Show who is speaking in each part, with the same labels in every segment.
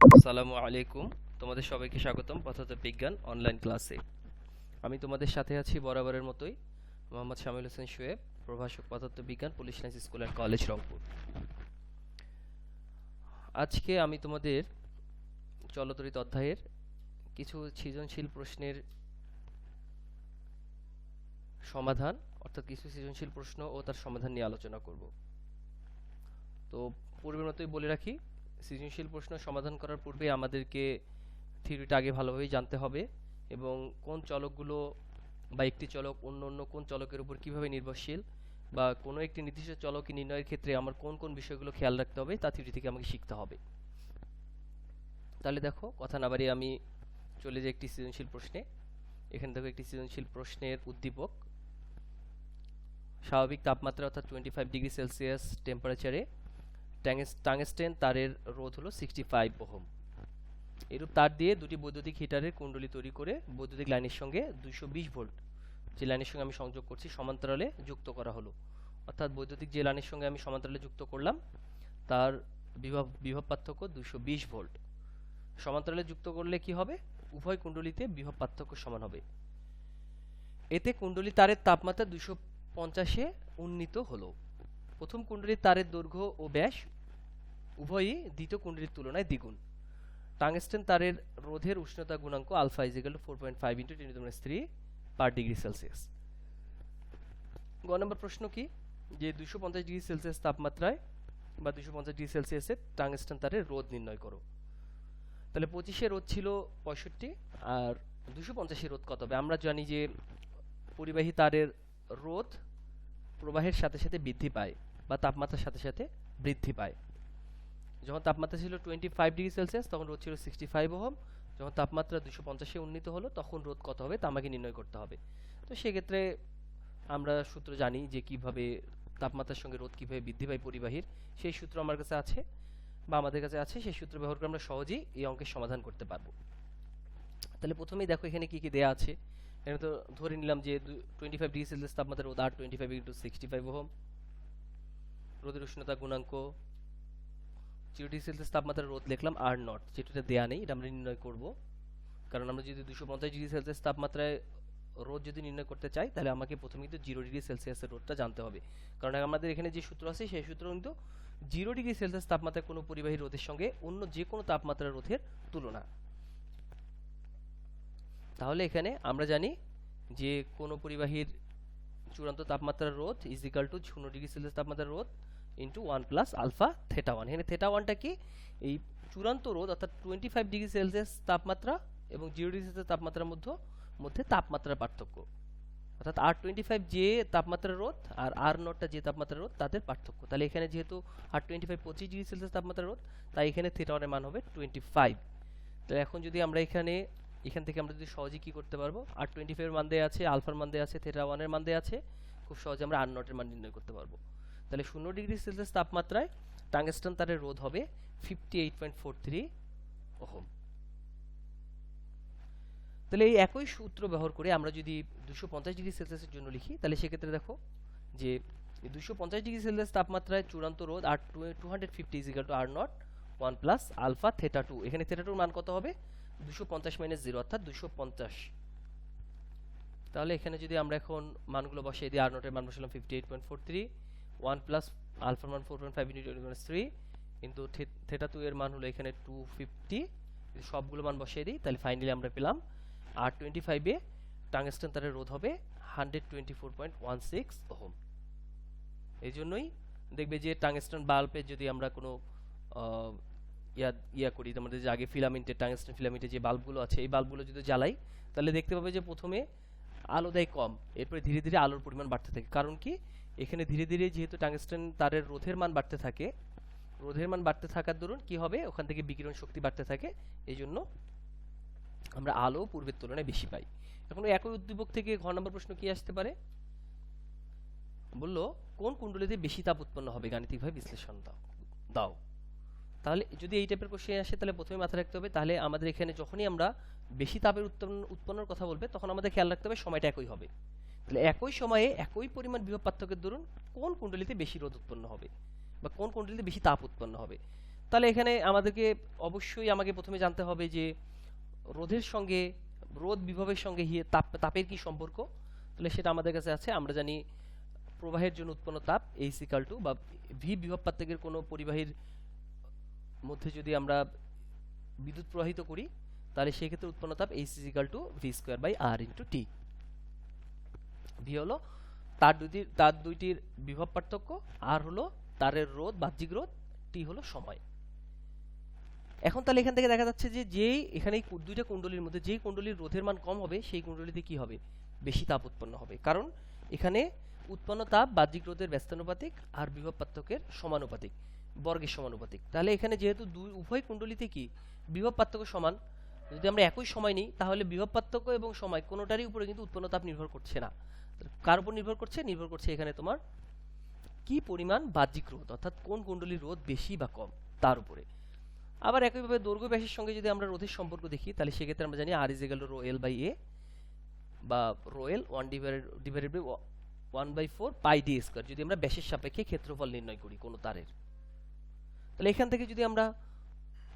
Speaker 1: আসসালামু আলাইকুম। তোমাদের সবাইকে স্বাগতম পদার্থবিজ্ঞান অনলাইন ক্লাসে। আমি তোমাদের সাথে আছি বরাবরের মতোই, মোহাম্মদ শামিল হোসেন শোয়েব, প্রভাষক পদার্থবিজ্ঞান, police lines school and college, Rangpur. আজকে আমি তোমাদের চলতরিত অধ্যায়ের কিছু সৃজনশীল প্রশ্নের সমাধান, অর্থাৎ কিছু সৃজনশীল প্রশ্ন ও তার সমাধান নিয়ে আলোচনা করব। তো পূর্বের মতোই বলে রাখি, সৃজনশীল প্রশ্ন সমাধান করার পূর্বে আমাদেরকে থিওরিটা আগে ভালোভাবেই জানতে হবে, এবং কোন চলকগুলো বা একটি চলক অন্য অন্য কোন চলকের উপর কিভাবে নির্ভরশীল, বা কোনো একটি নির্দিষ্ট চলক নির্ণয়ের ক্ষেত্রে আমার কোন কোন বিষয়গুলো খেয়াল রাখতে হবে তা থিওরি থেকে আমাকে শিখতে হবে। তাহলে দেখো, কথা না বাড়িয়ে আমি চলে যাই একটি সৃজনশীল প্রশ্নে। এখানে দেখো একটি সৃজনশীল প্রশ্নের উদ্দীপক: স্বাভাবিক তাপমাত্রা অর্থাৎ 25°C টেম্পারেচারে টাংস্টেন তারের রোধ হলো 65 ওহম। এরূপ তার দিয়ে দুটি বৈদ্যুতিক হিটারের কুণ্ডলী তৈরি করে বৈদ্যুতিক লাইনের সঙ্গে 220 ভোল্ট যে লাইনের সঙ্গে আমি সংযোগ করছি সমান্তরালে যুক্ত করা হলো। অর্থাৎ বৈদ্যুতিক যে লাইনের সঙ্গে আমি সমান্তরালে যুক্ত করলাম তার বিভব পার্থক্য 220 ভোল্ট। সমান্তরালে যুক্ত করলে কি হবে? উভয় কুণ্ডলীতে বিভব পার্থক্য সমান হবে। এতে কুণ্ডলী তারের তাপমাত্রা 250-এ উন্নীত হলো। প্রথম কুণ্ডলীর তারের দৈর্ঘ্য ও ব্যাস উভয়ই দ্বিতীয় কুণ্ডলীর তুলনায় দ্বিগুণ। টাংস্টেন তারের রোধের উষ্ণতা গুণাঙ্ক alpha is equal to 4.5 × 10⁻³ per degree Celsius. গ নম্বর প্রশ্ন কি, যে 250°C তাপমাত্রায় বা 250°C টাংস্টেন তারের রোধ নির্ণয় করো। তাহলে 25-এ রোধ ছিল 65, আর 250-এ রোধ কত হবে? আমরা জানি যে পরিবাহী তারের রোধ প্রবাহের সাথে সাথে বৃদ্ধি পায় বা তাপমাত্রার সাথে সাথে বৃদ্ধি পায়। যখন তাপমাত্রা ছিল 25°C তখন রোধ ছিল 65 ওহম। যখন তাপমাত্রা 250-এ উন্নীত হলো তখন রোধ কত হবে তা আমাকে নির্ণয় করতে হবে। তো সেক্ষেত্রে আমরা সূত্র জানি যে কিভাবে তাপমাত্রার সঙ্গে রোধ কিভাবে বৃদ্ধি পায় পরিবাহীর, সেই সূত্র আমার কাছে আছে বা আমাদের কাছে আছে। সেই সূত্র ব্যবহার করে আমরা সহজেই এই অঙ্কের সমাধান করতে পারবো। তাহলে প্রথমেই দেখো এখানে কি কি দেয়া আছে। এখানে তো ধরে নিলাম যে 25°C তাপমাত্রা রোধ আর 25 × 65 ওহম। রোধের উষ্ণতা গুণাঙ্ক 0°C তাপমাত্রা রোধ লিখলাম আর নট, যেটা দেয়া নেই, এটা আমরা নির্ণয় করব। কারণ আমরা যদি 250°C তাপমাত্রায় রোধ যদি নির্ণয় করতে চাই তাহলে আমাকে প্রথমে কিন্তু 0°C এর রোধটা জানতে হবে। কারণ আমাদের এখানে যে সূত্র আছে সেই সূত্র কিন্তু 0°C তাপমাত্রায় কোনো পরিবাহী রোধের সঙ্গে অন্য যে কোনো তাপমাত্রার রোধের তুলনা। তাহলে এখানে আমরা জানি যে কোনো পরিবাহীর চূড়ান্ত তাপমাত্রার রোধ ইজ ইকাল টু 0°C তাপমাত্রার রোধ ইন্টু 1 প্লাস আলফা থেটা 1। এখানে থেটা 1টা কি? এই চূড়ান্ত রোধ অর্থাৎ 25°C তাপমাত্রা এবং 0°C তাপমাত্রার মধ্যে তাপমাত্রার পার্থক্য, অর্থাৎ R25 যে তাপমাত্রার রোধ আর আর নটটা যে তাপমাত্রার রোধ তাদের পার্থক্য। তাহলে এখানে যেহেতু R25 25°C তাপমাত্রার রোধ, তাই এখানে থেটা 1 এর মান হবে 25। তাহলে এখন যদি আমরা এখান থেকে আমরা যদি সহজে কি করতে পারবো, R25 এর মান দেয়া আছে, আলফার মান দেয়া আছে, থেটা 1 এর মান দেয়া আছে, খুব সহজে আমরা আর নটের মান নির্ণয় করতে পারবো। তাহলে 0°C তাপমাত্রায় টাংস্টেন তারের রোধ হবে 58.43 ওহম। তাহলে এই একই সূত্র ব্যবহার করে আমরা যদি 250°C এর জন্য লিখি, তাহলে সেক্ষেত্রে দেখো যে 250°C তাপমাত্রায় চূড়ান্ত রোধ আর 250 is equal to R naught 1 plus alpha theta 2। এখানে থেটা 2 এর মান কত হবে? 250 - 0 অর্থাৎ 250। তাহলে এখানে যদি আমরা এখন মানগুলো বসিয়ে দিই, আর নটের মান বসালাম 58.43, 1 প্লাস আলফার মান 4.5 × 10⁻³ কিন্তু থেটা 2 এর মান হলো এখানে 250। সবগুলো মান বসিয়ে দিই, তাহলে ফাইনালি আমরা পেলাম R25 এ টাংস্টেন তারের রোধ হবে 124.16 ওহম। এই জন্যই দেখবে যে টাংস্টেন বাল্বে যদি আমরা কোনো ইয়া করি, আমাদের যে আগে ফিলামেন্টের টাংস্টেন ফিলামেন্টের যে বাল্বগুলো আছে এই বাল্বগুলো যদি জ্বালাই তাহলে দেখতে পাবে যে প্রথমে আলো দেয় কম, এরপরে ধীরে ধীরে আলোর পরিমাণ বাড়তে থাকে। কারণ কি? এখানে ধীরে ধীরে যেহেতু টাংস্টেন তারের রোধের মান বাড়তে থাকে, রোধের মান বাড়তে থাকার দরুন কি হবে, ওখান থেকে বিকিরণ শক্তি বাড়তে থাকে, এই জন্য আমরা আলো পূর্বের তুলনায় বেশি পাই। এখন একই উদ্দীপক থেকে ঘ নম্বর প্রশ্ন কি আসতে পারে? বললো কোন কুণ্ডলীতে বেশি তাপ উৎপন্ন হবে, গাণিতিকভাবে বিশ্লেষণ দাও। তাহলে যদি এই টাইপের কোশ্চেন আসে তাহলে প্রথমে মাথায় রাখতে হবে, তাহলে আমাদের এখানে যখনই আমরা বেশি তাপের উৎপন্নের কথা বলবে তখন আমাদের খেয়াল রাখতে হবে সময়টা একই হবে। তাহলে একই সময়ে একই পরিমাণ বিভব পার্থক্যের দরুন কোন কুণ্ডলীতে বেশি রোধ উৎপন্ন হবে বা কোন কুণ্ডলীতে বেশি তাপ উৎপন্ন হবে। তাহলে এখানে আমাদেরকে অবশ্যই আমাকে প্রথমে জানতে হবে যে রোধের সঙ্গে রোধ বিভবের সঙ্গে তাপের কি সম্পর্ক। তাহলে সেটা আমাদের কাছে আছে। আমরা জানি প্রবাহের জন্য উৎপন্ন তাপ H ইকুয়াল টু বা ভি বিভব পার্থক্যের কোনো পরিবাহীর মধ্যে যদি আমরা বিদ্যুৎ প্রবাহিত করি তাহলে সেই ক্ষেত্রে উৎপন্ন তাপ H equal to V square by R into T. V হলো তার দুইটির বিভব পার্থক্য, আর হলো তারের রোধ বাহ্যিক রোধ, টি হলো সময়। এখন তাহলে এখান থেকে দেখা যাচ্ছে যে যেই এখানে দুইটা কুণ্ডলীর মধ্যে যেই কুণ্ডলীর রোধের মান কম হবে সেই কুণ্ডলীতে কি হবে, বেশি তাপ উৎপন্ন হবে, কারণ এখানে উৎপন্ন তাপ বাহ্যিক রোধের ব্যস্তানুপাতিক আর বিভব পার্থক্যের সমানুপাতিক, বর্গের সমানুপাতিক। তাহলে এখানে যেহেতু উভয় কুণ্ডলীতে কি বিভব পার্থক্য সমান, যদি আমরা একই সময় নিই তাহলে বিভব পার্থক্য এবং সময় কোনোটারই উপরে কিন্তু উৎপন্ন তাপ নির্ভর করছে না। কার উপর নির্ভর করছে? নির্ভর করছে এখানে তোমার কি পরিমাণ বাহ্যিক রোধ, অর্থাৎ কোন কুণ্ডলীর রোধ বেশি বা কম তার উপরে। আবার একইভাবে দৈর্ঘ্য ব্যাসের সঙ্গে যদি আমরা রোধের সম্পর্ক দেখি তাহলে সেক্ষেত্রে আমরা জানি আর is equal to rho L by A বা rho L 1 by 1/4 pi D square, যদি আমরা ব্যাসের সাপেক্ষে ক্ষেত্রফল নির্ণয় করি কোনো তারের। তাহলে এখান থেকে যদি আমরা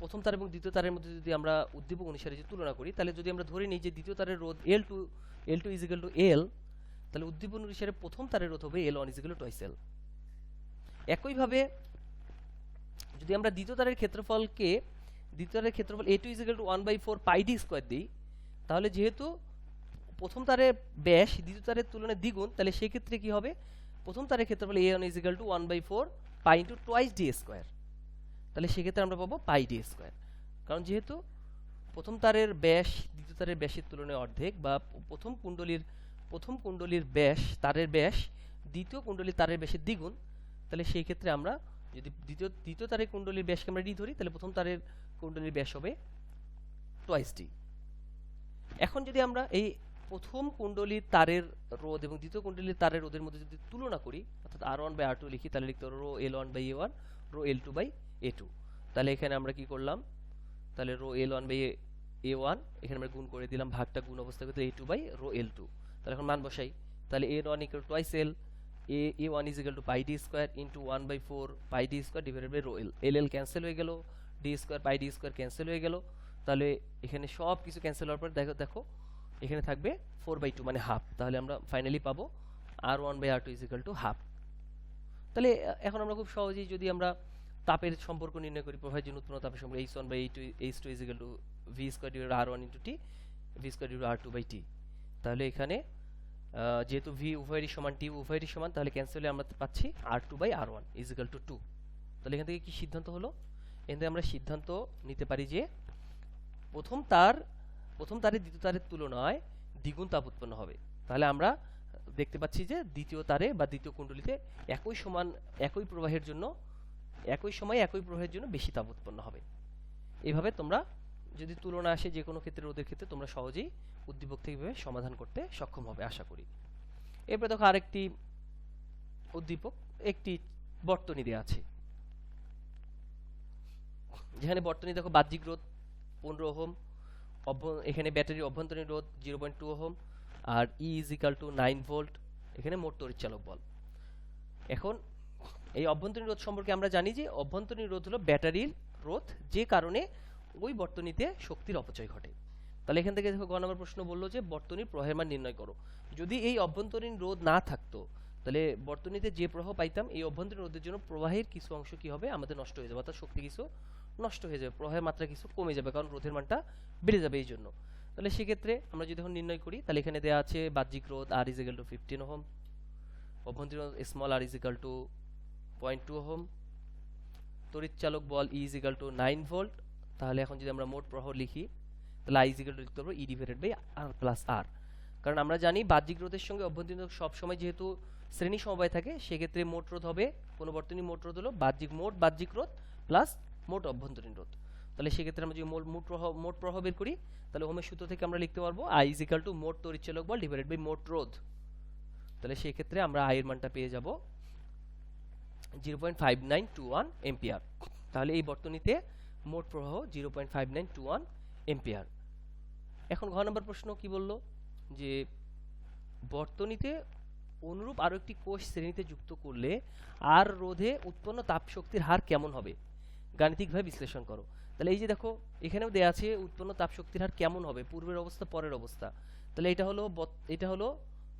Speaker 1: প্রথম তার এবং দ্বিতীয় তারের মধ্যে যদি আমরা উদ্দীপক অনুসারে যদি তুলনা করি তাহলে যদি আমরা ধরে নিই যে দ্বিতীয় তারের রোধ L2 ইজ ইকুয়াল টু এল, তাহলে উদ্দীপক অনুসারে প্রথম তারের রোধ হবে L1 is equal to twice L. একইভাবে যদি আমরা দ্বিতীয় তারের ক্ষেত্রফল A2 is equal to 1/4 pi D square দিই, তাহলে যেহেতু প্রথম তারের ব্যাস দ্বিতীয় তারের তুলনায় দ্বিগুণ, তাহলে সেই ক্ষেত্রে কি হবে, প্রথম তারের ক্ষেত্রফল A1 is equal to 1/4 pi into twice D square. তাহলে সেক্ষেত্রে আমরা পাবো পাই ডি স্কয়ার, কারণ যেহেতু প্রথম তারের ব্যাস দ্বিতীয় তারের ব্যাসের তুলনায় অর্ধেক, বা প্রথম কুণ্ডলীর ব্যাস তারের ব্যাস দ্বিতীয় কুণ্ডলীর তারের ব্যাসের দ্বিগুণ, তাহলে সেই ক্ষেত্রে আমরা যদি দ্বিতীয় তারের কুণ্ডলীর ব্যাসকে আমরা ডি ধরি তাহলে প্রথম তারের কুণ্ডলীর ব্যাস হবে টুয়াইস ডি। এখন যদি আমরা এই প্রথম কুণ্ডলীর তারের রোধ এবং দ্বিতীয় কুণ্ডলীর তারের রোধের মধ্যে যদি তুলনা করি, অর্থাৎ R1 বাই R2 লিখি, তাহলে লিখতে পারো rho L1 by A1 rho L2 by A2। তাহলে এখানে আমরা কি করলাম, তাহলে রো L1 বাই A1 এখানে আমরা গুণ করে দিলাম, ভাগটা গুণ অবস্থা করতে A2 বাই রো L2। তাহলে এখন মান বসাই, তাহলে A1 equal to twice L, A1 is equal to pi D square into 1/4 pi D square divided by rho L. L cancel হয়ে গেল, D square pi D square cancel হয়ে গেল, তাহলে এখানে সব কিছু ক্যান্সেল হওয়ার পর দেখো এখানে থাকবে 4/2 মানে হাফ। তাহলে আমরা ফাইনালি পাবো R1 by R2 is equal to half. তাহলে এখন আমরা খুব সহজেই যদি আমরা তাপের সম্পর্ক নির্ণয় করি, প্রবাহের জন্য উৎপন্ন তাপের সম্পর্ক H1 by H2 is equal to V square divided R1 into T, V square divided R2 by T. তাহলে এখানে যেহেতু ভি উভয়েরই সমান টি উভয়েরই সমান, তাহলে ক্যান্সেল হলে আমরা পাচ্ছি R2 by R1 is equal two 2। তাহলে এখান থেকে কি সিদ্ধান্ত হলো, এখান থেকে আমরা সিদ্ধান্ত নিতে পারি যে প্রথম তারের দ্বিতীয় তারের তুলনায় দ্বিগুণ তাপ উৎপন্ন হবে। তাহলে আমরা দেখতে পাচ্ছি যে দ্বিতীয় তারে বা দ্বিতীয় কুণ্ডলীতে একই প্রবাহের জন্য একই সময়ে একই প্রবাহের জন্য বেশি তাপ উৎপন্ন হবে। এইভাবে তোমরা যদি তুলনা আসে যে কোনো ক্ষেত্রে রোধের ক্ষেত্রে তোমরা সহজেই উদ্দীপক থেকে সমাধান করতে সক্ষম হবে আশা করি। এরপরে দেখো আরেকটি উদ্দীপক, একটি বর্তনী দেওয়া আছে, যেখানে বর্তনী দেখো বাহ্যিক রোধ 15 ওহম, এখানে ব্যাটারির অভ্যন্তরীণ রোধ 0.2 ওহম, আর E is equal to 9 volt, এখানে মোট তড়িৎচালক বল। এখন এই অভ্যন্তরীণ রোধ সম্পর্কে আমরা জানি যে অভ্যন্তরীণ রোধ হলো ব্যাটারির রোধ, যে কারণে ওই বর্তনীতে শক্তির অপচয় ঘটে। তাহলে এখান থেকে দেখো গ নম্বর প্রশ্ন বললো যে বর্তনীর প্রবাহের মান নির্ণয় করো। যদি এই অভ্যন্তরীণ রোধ না থাকতো তাহলে বর্তনীতে যে প্রবাহ পাইতাম এই অভ্যন্তরীণ রোধের জন্য প্রবাহের কিছু অংশ কি হবে, আমাদের নষ্ট হয়ে যাবে, অর্থাৎ শক্তি কিছু নষ্ট হয়ে যাবে, প্রবাহের মাত্রা কিছু কমে যাবে, কারণ রোধের মানটা বেড়ে যাবে এই জন্য। তাহলে সেক্ষেত্রে আমরা যদি এখন নির্ণয় করি তাহলে এখানে দেওয়া আছে বাহ্যিক রোধ R is equal to 15 ohm, অভ্যন্তরীণ রোধ small r is equal to 0.2 ohm, তড়িৎচালক বল E is equal to 9 volt. তাহলে এখন যদি আমরা মোট প্রবাহ লিখি তাহলে I ইজ ইকুয়াল টু লিখতে পারবো E divided by R plus R, কারণ আমরা জানি বাহ্যিক রোধের সঙ্গে অভ্যন্তরীণ রোধ সব সময় যেহেতু শ্রেণী সমবায় থাকে, সেক্ষেত্রে মোট রোধ হবে, কোনো বর্তনী মোট রোধ হলো মোট বাহ্যিক রোধ প্লাস মোট অভ্যন্তরীণ রোধ। তাহলে সেক্ষেত্রে আমরা যদি মোট প্রবাহ বের করি তাহলে ওহমের সূত্র থেকে আমরা লিখতে পারবো I ইজ ইকুয়াল টু মোট তড়িৎচালক বল ডিভাইডেড বাই মোট রোধ। তাহলে সেই ক্ষেত্রে আমরা I এর মানটা পেয়ে যাব 0.5921 এম্পিয়ার। তাহলে এই বর্তনীতে মোট প্রবাহ 0.5921 এম্পিয়ার। এখন ঘ নম্বর প্রশ্ন কি বললো, যে বর্তনীতে অনুরূপ আরো একটি কোষ শ্রেণীতে যুক্ত করলে আর রোধে উৎপন্ন তাপ শক্তির হার কেমন হবে। গাণিতিকভাবে বিশ্লেষণ করো। তাহলে এই যে দেখো এখানেও দেয়া আছে উৎপন্ন তাপ শক্তির হার কেমন হবে, পূর্বের অবস্থা পরের অবস্থা। তাহলে এটা হলো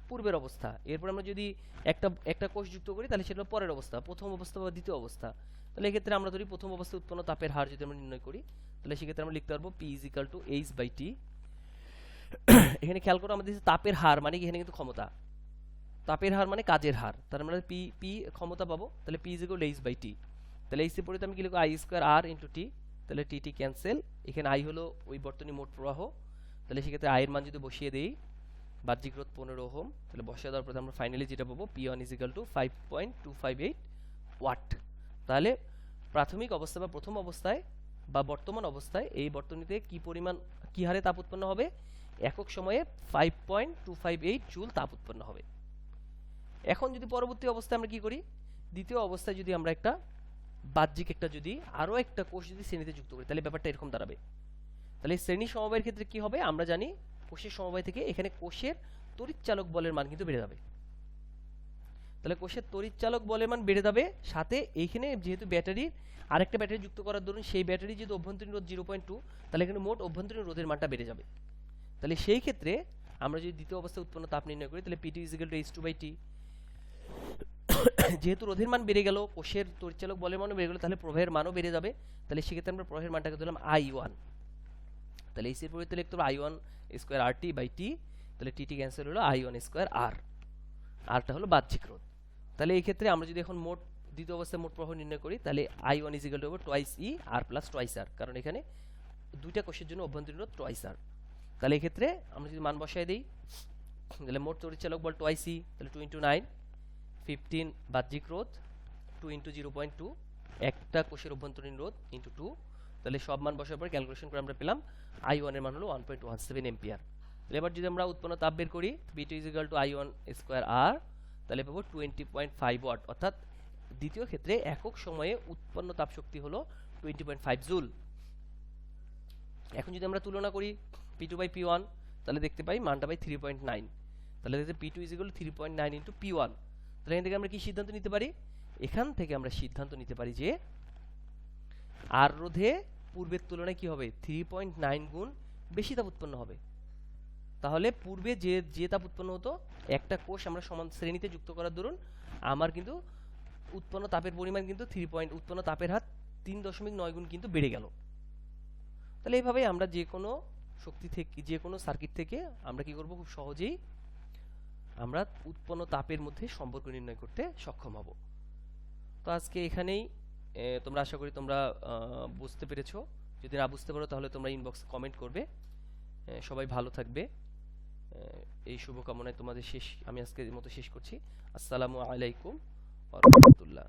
Speaker 1: পূর্বের অবস্থা। এরপর আমরা যদি একটা একটা কোষ যুক্ত করি তাহলে সেটা হলো পরের অবস্থা, প্রথম অবস্থা বা দ্বিতীয় অবস্থা। তাহলে এক্ষেত্রে আমরা ধরি প্রথম অবস্থায় উৎপন্ন তাপের হার যদি আমরা নির্ণয় করি তাহলে সেক্ষেত্রে আমরা লিখতে পারবো P = H/T। এখানে খেয়াল করো আমাদের তাপের হার মানে কি, এখানে কিন্তু ক্ষমতা, তাপের হার মানে কাজের হার, তার মানে পি ক্ষমতা পাবো। তাহলে P = H/T। তাহলে এইচ এর পরিবর্তে আমি কি লিখবো I² R × T। তাহলে টি ক্যান্সেল, এখানে আই হলো ওই বর্তনী মোট প্রবাহ। তাহলে সেক্ষেত্রে আই এর মান যদি বসিয়ে দেই, বাহ্যিক রোধ 15 ওহম, তাহলে বসিয়ে দেওয়ার পর আমরা ফাইনালি যেটা পাবো P1 = 5.258 ওয়াট। তাহলে প্রাথমিক অবস্থা বা প্রথম অবস্থায় বা বর্তমান অবস্থায় এই বর্তনীতে কি হারে তাপ উৎপন্ন হবে, একক সময়ে 5.258 জুল তাপ উৎপন্ন হবে। এখন যদি পরবর্তী অবস্থায় আমরা কি করি, দ্বিতীয় অবস্থায় যদি আমরা একটা বাহ্যিক যদি আরো একটা কোষ যদি শ্রেণীতে যুক্ত করি তাহলে ব্যাপারটা এরকম দাঁড়াবে। তাহলে শ্রেণী সমবায়ের ক্ষেত্রে কি হবে, আমরা জানি কোষের সমবায় থেকে এখানে কোষের তড়িৎচালক বলের মান কিন্তু বেড়ে যাবে। তাহলে কোষের তড়িৎচালক বলের মান বেড়ে যাবে, সাথে এইখানে যেহেতু ব্যাটারির আরেকটা ব্যাটারি যুক্ত করার দরুন সেই ব্যাটারি যদি অভ্যন্তরীণ রোধ 0.2, তাহলে এখানে মোট অভ্যন্তরীণ রোধের মানটা বেড়ে যাবে। তাহলে সেই ক্ষেত্রে আমরা যদি দ্বিতীয় অবস্থায় উৎপন্ন তাপ নির্ণয় করি তাহলে P2 = H2/T। যেহেতু রোধের মান বেড়ে গেল, কোষের তড়িৎচালক বলের মানও বেড়ে গেল, তাহলে প্রবাহের মানও বেড়ে যাবে। তাহলে সেক্ষেত্রে আমরা প্রবাহের মানটাকে দিলাম I1। তাহলে এই এর পরিবর্তে লিখতে হবে I1² RT/T। তাহলে টি ক্যান্সেল হলো I1² R, আরটা হলো বাহ্যিক রোধ। তাহলে এই ক্ষেত্রে আমরা যদি এখন দ্বিতীয় অবস্থায় মোট প্রবাহ নির্ণয় করি তাহলে I1 = twice E R + twice R, কারণ এখানে দুইটা কোষের জন্য অভ্যন্তরীণ রোধ twice R। তাহলে এই ক্ষেত্রে আমরা যদি মান বসায় দেই তাহলে মোট তড়িৎচালক বল twice E, তাহলে 2 × 9 15 বাহ্যিক রোধ 2 × 0.2 একটা কোষের অভ্যন্তরীণ রোধ × 2। তাহলে সব মান বসার পর ক্যালকুলেশন করে আমরা পেলাম I1 এর মান হলো 1.17 এম্পিয়ার। তাহলে এবার যদি আমরা উৎপন্ন তাপ বের করি P2 = I1² R, তাহলে পাবো 20.5 ওয়াট, অর্থাৎ দ্বিতীয় ক্ষেত্রে একক সময়ে উৎপন্ন তাপ শক্তি হলো 20.5 জুল। এখন যদি আমরা তুলনা করি P2/P1 তাহলে দেখতে পাই মানটা পাই 3.9। তাহলে দেখতে P2 = 3.9 × P1। তাহলে এখান থেকে আমরা কি সিদ্ধান্ত নিতে পারি, এখান থেকে আমরা সিদ্ধান্ত নিতে পারি যে আর রোধে পূর্বের তুলনায় কি হবে 3.9 গুণ বেশি তাপ উৎপন্ন হবে। তাহলে পূর্বে যে তাপ উৎপন্ন হতো একটা কোষ আমরা সমান শ্রেণীতে যুক্ত করার দরুন আমার কিন্তু উৎপন্ন তাপের পরিমাণ কিন্তু উৎপন্ন তাপের হার 3.9 গুণ কিন্তু বেড়ে গেল। তাহলে এইভাবে আমরা যে কোনো শক্তি থেকে যে কোনো সার্কিট থেকে আমরা কি করব, খুব সহজেই আমরা উৎপন্ন তাপের মধ্যে সম্পর্ক নির্ণয় করতে সক্ষম হব। তো আজকে এখানেই, তোমরা আশা করি তোমরা বুঝতে পেরেছো। যদি না বুঝতে পারো তাহলে তোমরা ইনবক্সে কমেন্ট করবে। সবাই ভালো থাকবে, এই শুভকামনায় আমি আজকের মতো শেষ করছি। আসসালামু আলাইকুম ওয়া রাহমাতুল্লাহ।